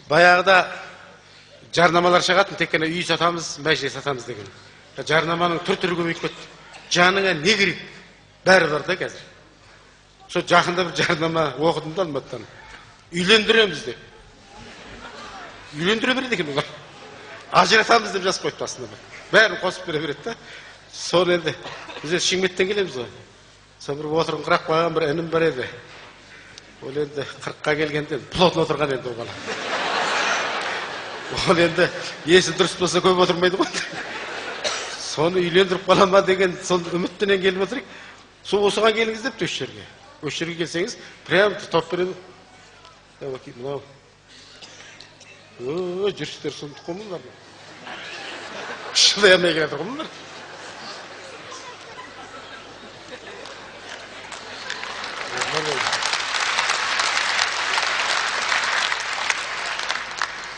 Баяғыда жарнамалар шығатын, тек қана үй сатамыз, мәжіле сатамыз деген. Жарнаманың түр-түрі көбейіп кетті. Жаныңа не керек? Бәрі бар да қазір. Сол жақында бір жарнама оқыдым да Алматыдан. Үйлендіреміз деп. Үйлендіре береді екен олар. Ажыратамыз деп жазып қойыпты астына. Бәрін қосып бере береді да. Сол енді біз Шымкенттен келеміз ғой. Сол бір отырыңқырап қойған бір інім бар еді. Ол енді 40-қа келгенде плотно отырған енді ол бала. Ол енді есі дұрыс болса көп отырмайды ғой. Соны үйлендіріп қалама деген сол үміттенен келіп отырайық. Сол осыған келіңіз деп осы жерге. Осы жерге келсеңіз, прям топ береді. Мынау. Жүрістер сұмдық қой мұндар. Шыдай алмай келеді ғой мұндар.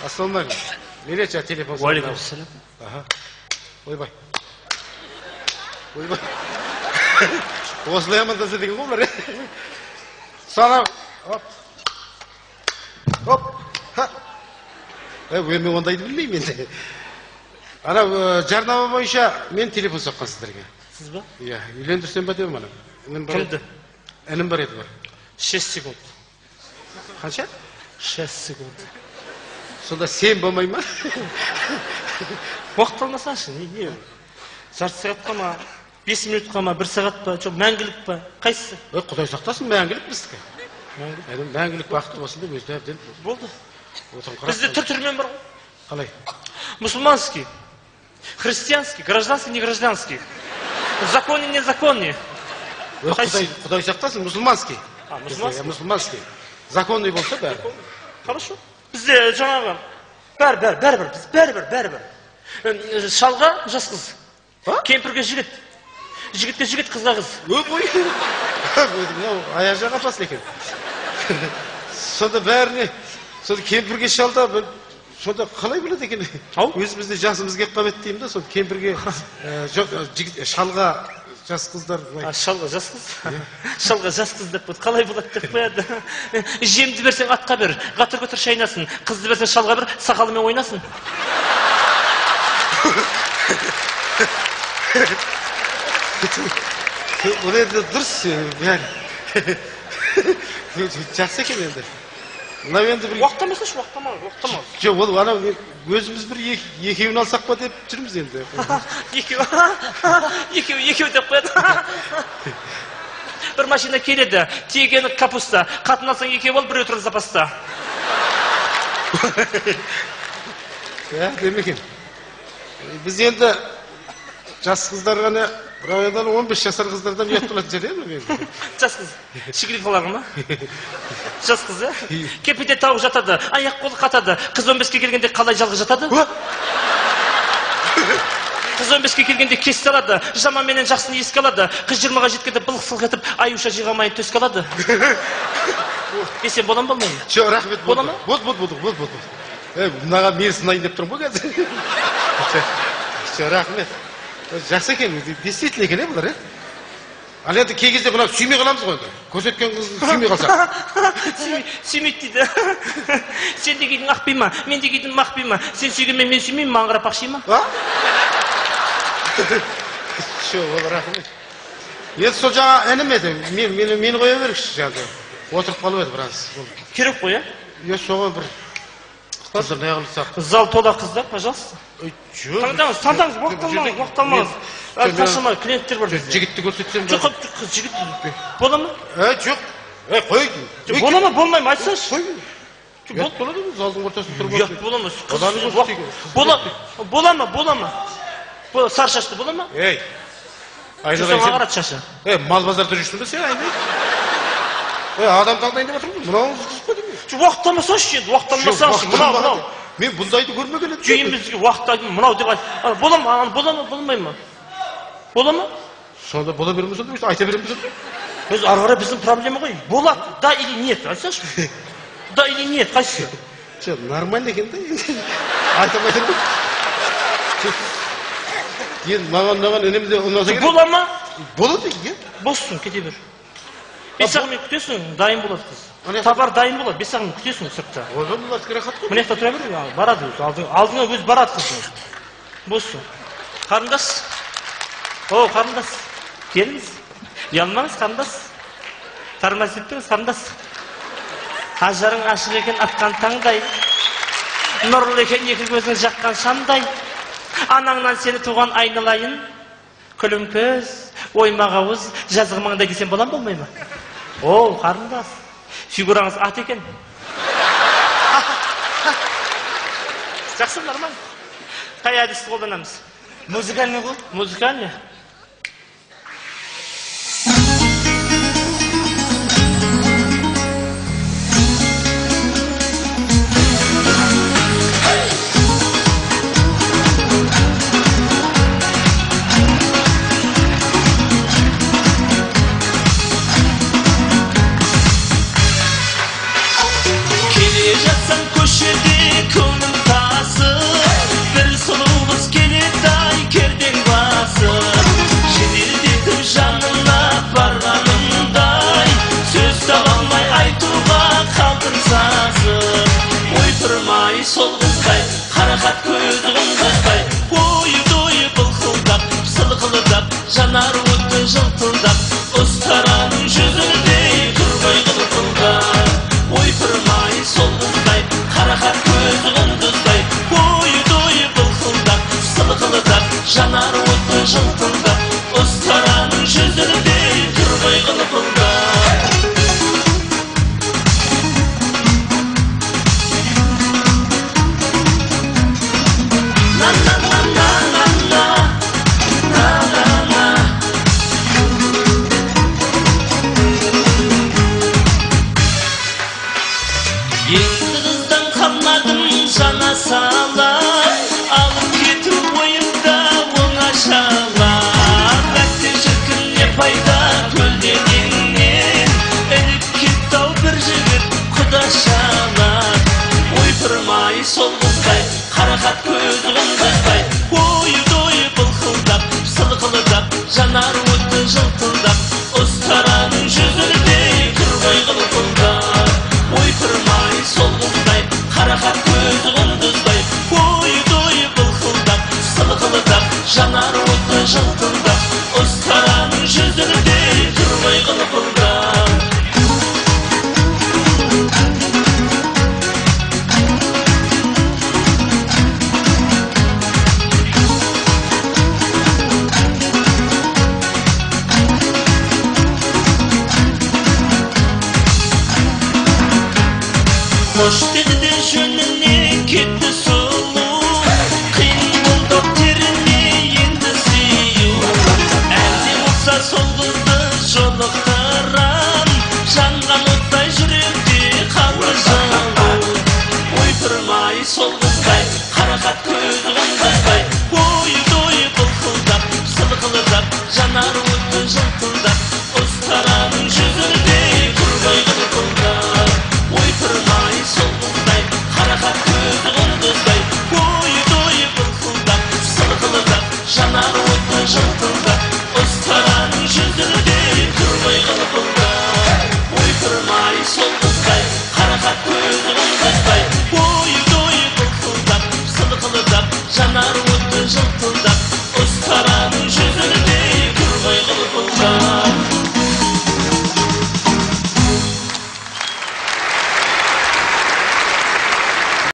Ассаламағалейкум. Нелече телефон сұрап. Уалейкумассалам. Ойбай. Ойбай. Осылай амандаса деген ғой бұлар. Салам. Хоп. Мен ондайды білмеймін енді. Ана жарнама бойынша мен телефон соққан сіздерге. Сіз ба? Иә, үйлендірсем ба деп ана. Кімді? Інім бар еді бар. 6 секунд. Қанша? 6 секунд. Сонда сен болмай ма? Уақыт алмасаңшы, не? Жарты сағатқа ма? 5 минутқа ма? 1 сағат па? Жоқ, мәңгілік па? Қайсысы? Құдай сақтасын, мәңгілік біздікі. Мәңгілік бақытты болсын деп өзі әбден. Болды. Бізде түр-түрмен бар ғой. Қалай? Мусульманский, христианский, гражданский, не гражданский. Законный, незаконный. Құдай сақтасын, мусульманский. Мусульманский. Законный болса бәрі. Хорошо. Бізде жаңағы бәрібір. Шалға жас қыз. Кемпірге жігіт. Жігітке жігіт, қызға қыз. Аяқ жақ апасын екен. Сонда бәріне, сонда кемпірге шалда, сонда қалай біледі екен? Өзімізде жасымыз кеп қабет деймін да, сонда кемпірге, шалға жас қыздар. Шалға жас қыз? Шалға жас қыз деп бұд, қалай болады деп қояды. Жемді берсең атқа бер, қатыр көтір шайнасын. Қызды берсең шалға бір, сақалымен ойнасын. Ол енді дұрыс бәрі. Жақсы екен енді. Уақытамасыншы, уақытама. Жоқ, ол ана өзіміз бір екеуін алсақ па деп жүрміз енді. Екеу деп қояды. Бір машина келеді, тиегені капуста, қатын алсаң екеу бол, біреу тұрын запаста. Демекен. Біз енді жас қыздар ғана, Рауядан 15 жасар қыздардан ұят болатын жер, жас қыз, шикілқалағы ма? Жас қыз, кепеде тауық жатады, аяқ қолы қатады. Қыз 15-ке келгенде қалай жалғы жатады? Қыз 15-ке келгенде кесті алады, жаманменен жақсыны еске алады. Қыз 20-ға жеткенде былық-сылқ етіп, аюша жиғамайын төске алады. Сен болам болмайын? Жоқ, рахмет. Бола ма? Болды. Мұнаға мен сынайын деп тұрмын ғой қазір. Жоқ, рахмет. Жақсы екен, действительно екен, бұлар, Ал енді кей кезде бұлар сүймей қаламыз ғой, көрсеткен қызын сүймей қалсақ. Сүймейді дейді. Сен де кейдің ақпей ма, мен де кейдің мақпей ма, сен сүйгенмен мен сүймеймін, маған қарап ақшай ма? Жоқ, ол рахмет. Енді сол жаңа інім еді, мені қоя берікші жаңағы. Отырып қалып еді біраз. Керек қой, Е, соған бір қыздар не қылсақ. Зал тола қыздар, пожалуйста. Таңдаңыз, уақыт алмаңыз. Қашама, клиенттер бар бізде. Жігітті көрсетсем ба? Жоқ, жігіт. Бола ма? Жоқ. Қой. Бола ма, болмай ма, айтсаңшы. Қой. Ұят болады ма? Залдың ортасында тұрып Ұят бола ма? Бола ма? Сары шашты бола ма? Айналайын сен. Қарат шашы. Мал базарда жүрсің бе сен айналайын? Адам таңдайын деп отырмын. Мынауыңыз қызып қойдың ба? Уақыт алмасаңшы енді, уақыт алмасаңшы. Мынау. Мен бұндайды көрмеген едім. Жүйемізге уақыт айтып, мынау деп айт. Бола ма, болмай ма? Бола ма? Сонда бола береміз сонда, айта береміз сонда. Біз арғара біздің проблема ғой. Болады, да или нет, айтсаңшы. Да или нет, қайсысы? Жоқ, нормально екен да енді. Айтамайтын ба? Енді маған інімде ұнаса керек. Бола ма? Болады екен. Болсын, кете бер. Бес сағат мен күтесің, дайын болады қыз. Ана- Товар дайын болады, 5 сағат мен күтесің сыртта. Ойбай, бұл әскер рахат қой. Мына жақта тұра бер, барады өзі. Алдыңа өзі барады қыз. Боссын. Қарындас. О, қарындас. Келіңіз. Ұялмаңыз, қарындас. Тармас еттіңіз, қарындас. Ажарың ашық екен атқан таңдай. Нұрлы екен екі көзің жаққан шамдай. Анаңнан сені туған айналайын. Күлім көз, оймақ ауыз, жазғы маңдай десем болам болмай ма? О, қарындас. Фигураңыз ат екен. Жақсы, нормально. Қай әдісті қолданамыз? Музыкальный ғой? Музыкальный. Келе жатсам көшеде көңіл тасып, бір сұлу қыз келеді ай кердең басып. Жеделдетіп жанына барғанымдай, сөз таба алмай айтуға қалдым сасып. Ойпырмай сол қыздай, қарақат көзі қыздай, ойы-дойы былқылдап, сылқылдап, жанар отты жылтылдап, ұстараның жүзіндей тұрмай қылқылдап. Ойпырмай сол қыздай, қарақат көзі қыздай, ойы-дойы былқылдап, сылқылдап, жанар отты жылтылдап, ұстараның жүзіндей тұрмай қылқылдап. Енді қыздан қалмадым жана сала, алып кету ойымда оңашала. Бәкте шіркін не пайда көлденеңнен, іліп кетті ау бір жігіт құдашала. Ойпырмай сол